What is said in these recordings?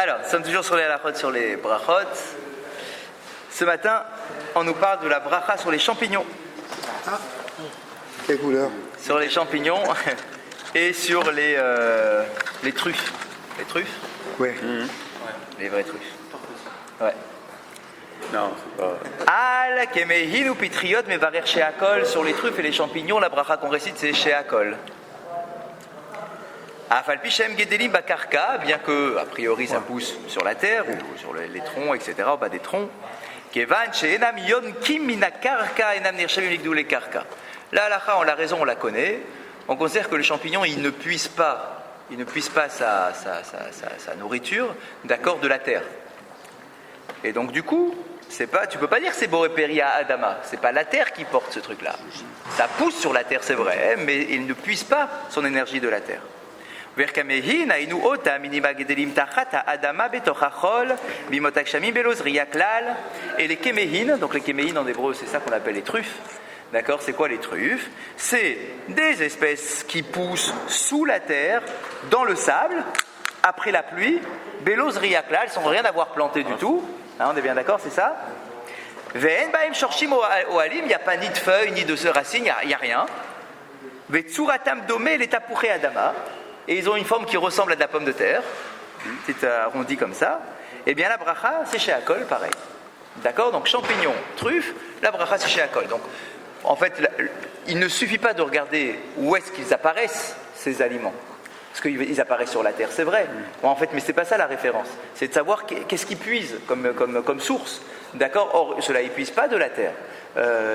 Alors, nous sommes toujours sur les halachot, sur les brachot. Ce matin, on nous parle de la bracha sur les champignons. Ah, quelle couleur? Sur les champignons et sur les truffes. Les truffes? Ouais. Les vraies truffes. Ouais. Non, c'est pas. Al kemehin ou pitriot mevarer sheakol, sur les truffes et les champignons, la bracha qu'on récite c'est sheakol. Afal pichem gedelim bakarka, bien que a priori ça pousse sur la terre ou sur les troncs, etc., au bas des troncs. Kevan she'enam yonkim mina karka enam nirshavim ligdou le karka. La halakha, on l'a raison, on la connaît. On considère que le champignon, il ne puise pas sa nourriture, d'accord, de la terre. Et donc du coup, tu peux pas dire que c'est Boré à Adama. C'est pas la terre qui porte ce truc-là. Ça pousse sur la terre, c'est vrai, mais il ne puise pas son énergie de la terre. Et les kéméhines, donc les kéméhines en hébreu, c'est ça qu'on appelle les truffes. D'accord, c'est quoi les truffes? C'est des espèces qui poussent sous la terre, dans le sable, après la pluie. Bélos riaklal, sans rien avoir planté du tout. Hein, on est bien d'accord, c'est ça? Ve'en ba'em shorshim oalim, il n'y a pas ni de feuilles, ni de racines, il n'y a rien. Ve'tsuratam domé les tapouché adama. Et ils ont une forme qui ressemble à de la pomme de terre, c'est arrondi comme ça. Et bien la bracha, c'est chez Akol, pareil. D'accord? Donc champignons, truffes, la bracha, c'est chez Akol. Donc en fait, il ne suffit pas de regarder où est-ce qu'ils apparaissent, ces aliments. Parce qu'ils apparaissent sur la terre, c'est vrai. Bon, en fait, mais c'est pas ça la référence. C'est de savoir qu'est-ce qu'ils puisent comme source. D'accord? Or, cela ne puise pas de la terre.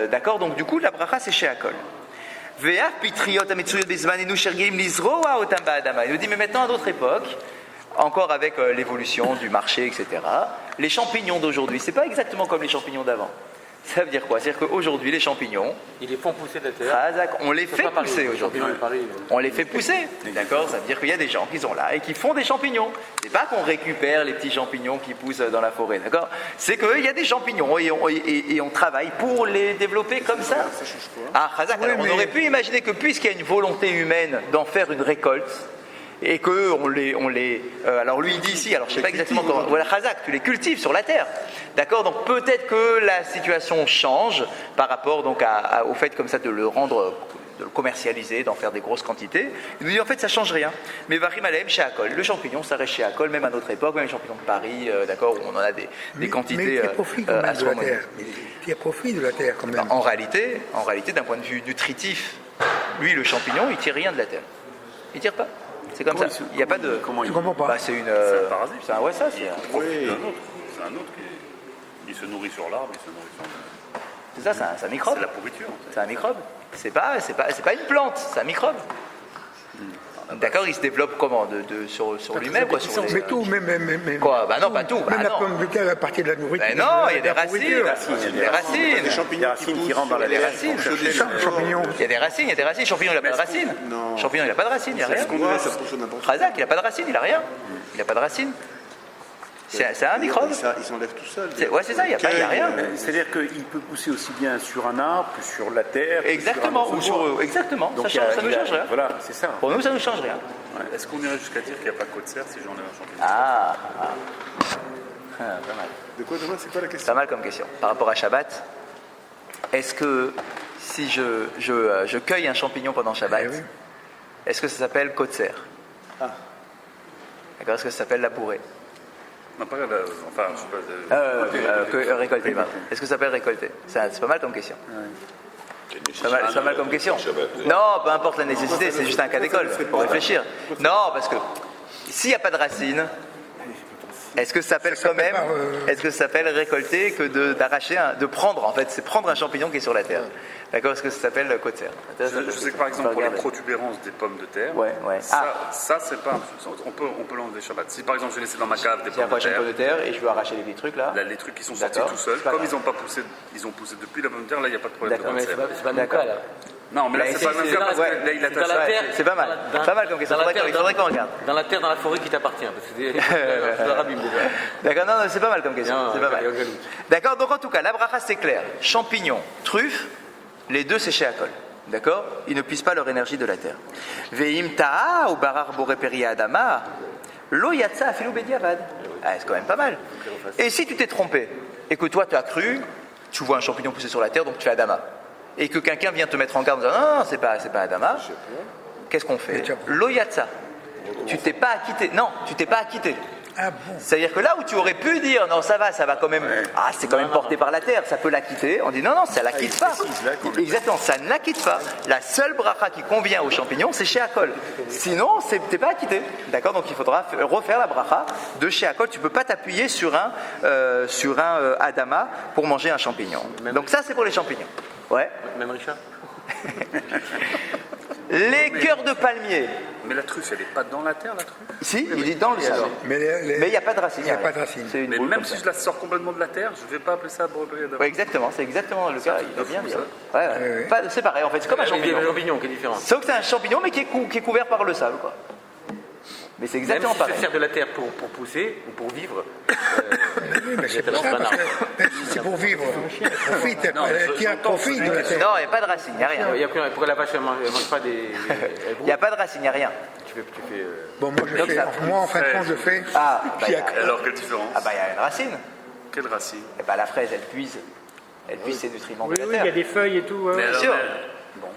D'accord? Donc du coup, la bracha, c'est chez Akol. Il nous dit, mais maintenant à d'autres époques, encore avec l'évolution du marché, etc., les champignons d'aujourd'hui, c'est pas exactement comme les champignons d'avant. Ça veut dire quoi? C'est-à-dire qu'aujourd'hui, les champignons, Ils les font pousser de la terre. on les fait pousser aujourd'hui. On les fait pousser, d'accord? Ça veut dire qu'il y a des gens qui sont là et qui font des champignons. C'est pas qu'on récupère les petits champignons qui poussent dans la forêt, d'accord? C'est qu'il y a des champignons et on travaille pour les développer comme ça. Ah, Khazak, alors on aurait pu imaginer que puisqu'il y a une volonté humaine d'en faire une récolte, et que alors lui il dit ici, alors je sais pas exactement comment, voilà Khazak, tu les cultives sur la terre, d'accord, donc peut-être que la situation change par rapport donc au fait comme ça de le commercialiser, d'en faire des grosses quantités. Il nous dit en fait ça change rien, mais Varim Aleem chez Akol, le champignon ça reste chez Akol, même à notre époque, même les champignons de Paris, d'accord, où on en a des quantités astronomiques. Il y a profit de la terre quand même. En réalité, d'un point de vue nutritif, lui le champignon il tire rien de la terre, il tire pas. C'est comme ça. Il n'y a pas de. Je ne comprends pas. C'est un parasite. C'est un ça. C'est un autre qui se nourrit sur l'arbre, il se nourrit sur l'arbre. C'est ça, c'est un microbe. C'est la pourriture. C'est un microbe. C'est pas une plante, c'est un microbe. D'accord, il se développe comment sur lui-même quoi, sur mais tout, même. Quoi? Bah non, pas tout. Même la pomme de terre, à partir de la nourriture. Ben non, il y a des racines. Il y a des racines. Des champignons qui rentrent dans la terre. Champignons. Il y a des racines. Champignon, il n'a pas de racines. Champignon, il n'a pas de racines, il n'y a rien. Khazak, il n'a pas de racines, il n'a rien. Il n'a pas de racines. C'est un microbe. Il s'enlève tout seul. Ouais, c'est ça, il n'y a rien. C'est-à-dire qu'il peut pousser aussi bien sur un arbre que sur la terre. Exactement, exactement. Donc ça ne change rien. Voilà, c'est ça. Pour nous, ça ne change rien. Ouais. Est-ce qu'on irait jusqu'à dire qu'il n'y a pas de côte serre si j'en ai un champignon? Pas mal. De quoi demain? C'est quoi la question? Pas mal comme question. Par rapport à Shabbat, est-ce que si je cueille un champignon pendant Shabbat, est-ce que ça s'appelle kotser? D'accord, est-ce que ça s'appelle labourer? Non, pas enfin, je sais pas. Récolter. Est-ce que ça s'appelle récolter? C'est pas mal comme question. C'est pas mal comme question. Non, peu importe la nécessité, c'est juste un cas d'école, pour réfléchir. Non, parce que s'il n'y a pas de racines, est-ce que ça s'appelle quand même, est-ce que ça s'appelle récolter que d'arracher, de prendre en fait, c'est prendre un champignon qui est sur la terre. D'accord, est-ce que ça s'appelle kotser? Je sais que par exemple pour les protubérances des pommes de terre, ça c'est pas, on peut l'enlever Shabbat. Si par exemple j'ai laissé dans ma cave des pommes de terre et je veux arracher les petits trucs là, les trucs qui sont sortis tout seuls, comme ils n'ont pas poussé, ils ont poussé depuis la pomme de terre, là il n'y a pas de problème. D'accord, mais c'est pas d'accord là. Non, mais là c'est pas le même cas parce que là il attache la terre. C'est pas mal. Pas mal comme question. Il faudrait qu'on regarde. Dans la terre, dans la forêt qui t'appartient. C'est la rabine déjà. D'accord, non, c'est pas mal comme question. C'est pas mal. D'accord, donc en tout cas, la bracha c'est clair. Champignons, truffes, les deux c'est chez Akol. D'accord? Ils ne puissent pas leur énergie de la terre. Ve'im ta'a ou barar boré peria adama, lo yatsa afilu bediavad. c'est quand même pas mal. Et si tu t'es trompé, et que toi tu as cru, tu vois un champignon pousser sur la terre, donc tu fais Adama, et que quelqu'un vient te mettre en garde en disant non, c'est pas Adama, qu'est-ce qu'on fait? Loyatsa. Tu t'es pas acquitté. Non, tu t'es pas acquitté. Ah bon? C'est-à-dire que là où tu aurais pu dire non, ça va quand même, c'est quand même porté par la terre, ça peut l'acquitter, on dit non, ça la quitte pas. Exactement, ça ne la quitte pas. La seule bracha qui convient aux champignons, c'est Sheakol. Sinon, t'es pas acquitté. D'accord? Donc il faudra refaire la bracha de Sheakol. Tu peux pas t'appuyer sur un Adama pour manger un champignon. Donc ça, c'est pour les champignons. Ouais. Même Richard. Les cœurs de palmier. Mais la truffe, elle n'est pas dans la terre, la truffe? Si, il est dans le sol. Mais il n'y a pas de racine. Il n'y a pas de racine. Mais même si je la sors complètement de la terre, je ne vais pas appeler ça boré d'Adama. Oui, exactement, c'est exactement le cas. Il est bien dire. Ouais. C'est pareil, en fait, c'est comme un champignon. Il y a un champignon qui est différent. Sauf que c'est un champignon, mais qui est couvert par le sable, quoi. Mais c'est exactement pareil. Même si ça sert de la terre pour pousser ou pour vivre. Oui, mais c'est pour ça, parce que c'est pour vivre. Profite de la terre. Non, il n'y a pas de racine, il n'y a rien. Pourquoi la vache, elle ne mange pas des. Il n'y a pas de racine, il n'y a rien. Tu fais. Bon, moi, en fin de compte, je fais. Alors, quelle différence? Ah, il y a une racine. Quelle racine? La fraise, elle puise ses nutriments de la terre. Oui, il y a des feuilles et tout. Bien sûr. Bon.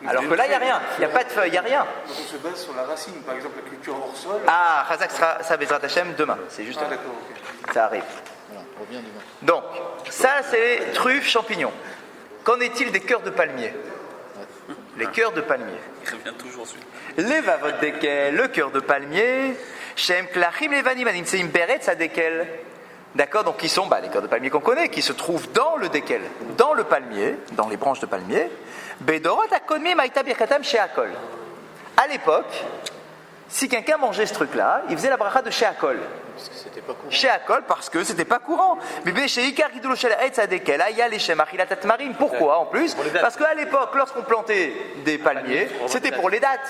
Alors que là, il n'y a rien. Il n'y a pas de feuilles, il n'y a rien. Donc on se base sur la racine, par exemple la culture hors sol. Ah, Chazak sera ça Bezrat Hashem demain. C'est juste d'accord, ok. Ça arrive. Voilà, on revient demain. Donc, ça, c'est les truffes champignons. Qu'en est-il des cœurs de palmier? Les cœurs de palmier. Il revient toujours celui. Les vavot dekel, le cœur de palmier. Shem klachim levanim animseim beretz adekel. D'accord, donc qui sont les cœurs de palmier qu'on connaît, qui se trouvent dans le dekel, dans le palmier, dans les branches de palmier. Bedorot akodmi maïta birkatam sheakol. À l'époque, si quelqu'un mangeait ce truc-là, il faisait la bracha de sheakol. Parce que c'était pas courant. Sheakol parce que c'était pas courant. Pourquoi en plus? Parce qu'à l'époque, lorsqu'on plantait des palmiers, c'était pour les dattes.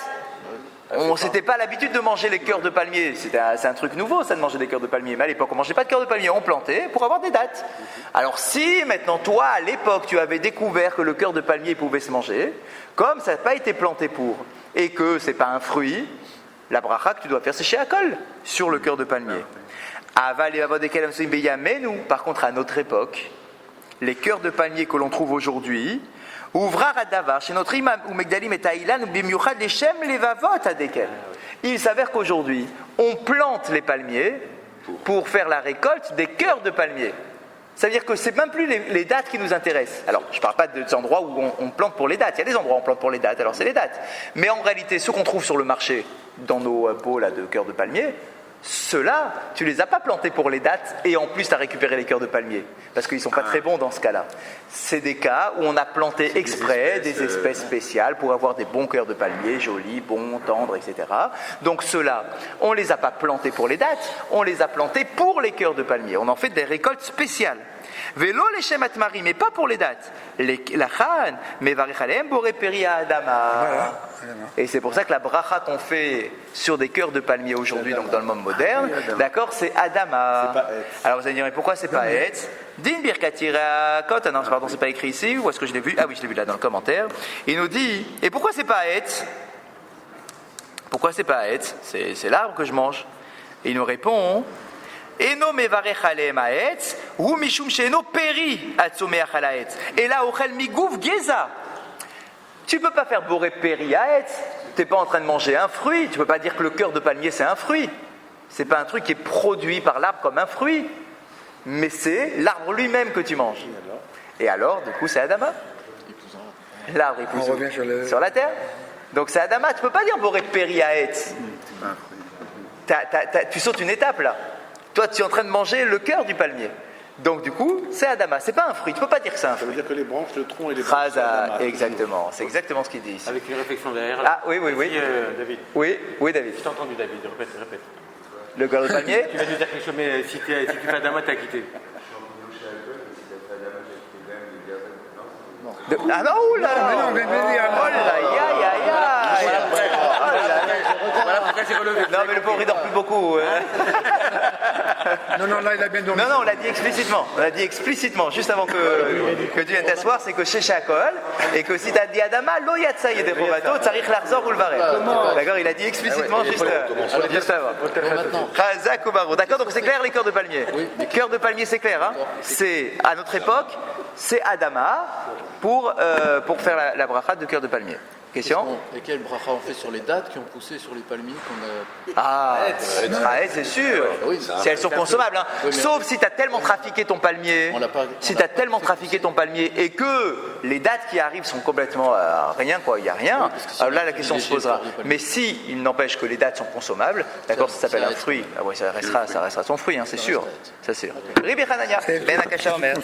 On s'était pas l'habitude de manger les cœurs de palmier. C'est un truc nouveau, ça, de manger des cœurs de palmier. Mais à l'époque, on mangeait pas de cœurs de palmier, on plantait pour avoir des dattes. Alors si maintenant, toi, à l'époque, tu avais découvert que le cœur de palmier pouvait se manger, comme ça n'a pas été planté pour, et que c'est pas un fruit, la bracha que tu dois faire, c'est sheakol sur le cœur de palmier. Par contre, à notre époque, les cœurs de palmier que l'on trouve aujourd'hui, chez notre imam ou Megdalim et Taïlan ou Bimiuchad les Shem les Vavot à desquels. Il s'avère qu'aujourd'hui, on plante les palmiers pour faire la récolte des cœurs de palmier. Ça veut dire que c'est même plus les dattes qui nous intéressent. Alors, je ne parle pas des endroits où on plante pour les dattes. Il y a des endroits où on plante pour les dattes, alors c'est les dattes. Mais en réalité, ceux qu'on trouve sur le marché, dans nos pots là, de cœurs de palmier, ceux-là, tu les as pas plantés pour les dattes et en plus tu as récupéré les cœurs de palmier parce qu'ils sont pas très bons dans ce cas-là. C'est des cas où on a planté exprès des espèces spéciales pour avoir des bons cœurs de palmier, jolis, bons, tendres, etc. Donc ceux-là, on les a pas plantés pour les dattes, on les a plantés pour les cœurs de palmier. On en fait des récoltes spéciales. Vélo les shemat mari, mais pas pour les dates. La chan, mais varichalem boré peri à Adama. Et c'est pour ça que la bracha qu'on fait sur des cœurs de palmier aujourd'hui, donc dans le monde moderne, d'accord, c'est Adama. Alors vous allez dire, mais pourquoi c'est pas Etz? Din birkatira kot, non, pardon, c'est pas écrit ici, où est-ce que je l'ai vu? Ah oui, je l'ai vu là dans le commentaire. Il nous dit, et pourquoi c'est pas Etz? Pourquoi c'est pas Etz? C'est l'arbre que je mange. Et il nous répond, Eno mevarech aleem haetz, ou mishum sheeno peri atzomeach al haetz. Et là, ochel migouf geza. Tu peux pas faire boré peri haetz. Tu n'es pas en train de manger un fruit. Tu peux pas dire que le cœur de palmier c'est un fruit. C'est pas un truc qui est produit par l'arbre comme un fruit, mais c'est l'arbre lui-même que tu manges. Et alors, du coup, c'est Adama. L'arbre il pousse sur la terre. Donc c'est Adama. Tu peux pas dire boré peri haetz. Tu sautes une étape là. Toi, tu es en train de manger le cœur du palmier. Donc, du coup, c'est Adama. C'est pas un fruit. Tu peux pas dire que c'est un fruit. Ça veut dire que les branches, le tronc et les branches, c'est Adama. Exactement. C'est exactement ce qu'il dit ici. Avec une réflexion derrière. Ah, oui. David. Oui, David. Je t'ai entendu, David. Répète. Le cœur du palmier. Tu vas nous dire quelque chose, mais si tu fais Adama, t'as quitté. Ah non, oula! Non, mais oh là, ya. Voilà pourquoi j'ai relevé. Non, mais le pauvre, il dort plus beaucoup. Non, là, il a bien dormi. Non, on l'a dit explicitement. On l'a dit explicitement, juste avant que tu viennes t'asseoir, c'est que chez Shakol, et que si tu as dit Adama, lo yatsai et dechovato, tsarich l'arzor ou le varet. D'accord, il a dit explicitement juste avant. Chazak ou Baro. D'accord, donc c'est clair les cœurs de palmier. Les cœurs de palmier, c'est clair. Hein, c'est, à notre époque, c'est Adama pour faire la bracha de cœur de palmier. Question? Et quelle bracha on fait sur les dattes qui ont poussé sur les palmiers qu'on a... Ah, c'est sûr. Oui, si elles sont consommables. Hein. Oui, sauf si tu as tellement trafiqué ton palmier. Si tu as tellement trafiqué ton palmier et que les dates qui arrivent sont complètement rien, quoi, il n'y a rien. Alors là, la question se posera. Mais si il n'empêche que les dates sont consommables, d'accord, ça s'appelle un fruit. Ah oui, ça restera son fruit, hein, c'est sûr. Ça c'est sûr. Ribi Hanania, Ben Akasha Omer.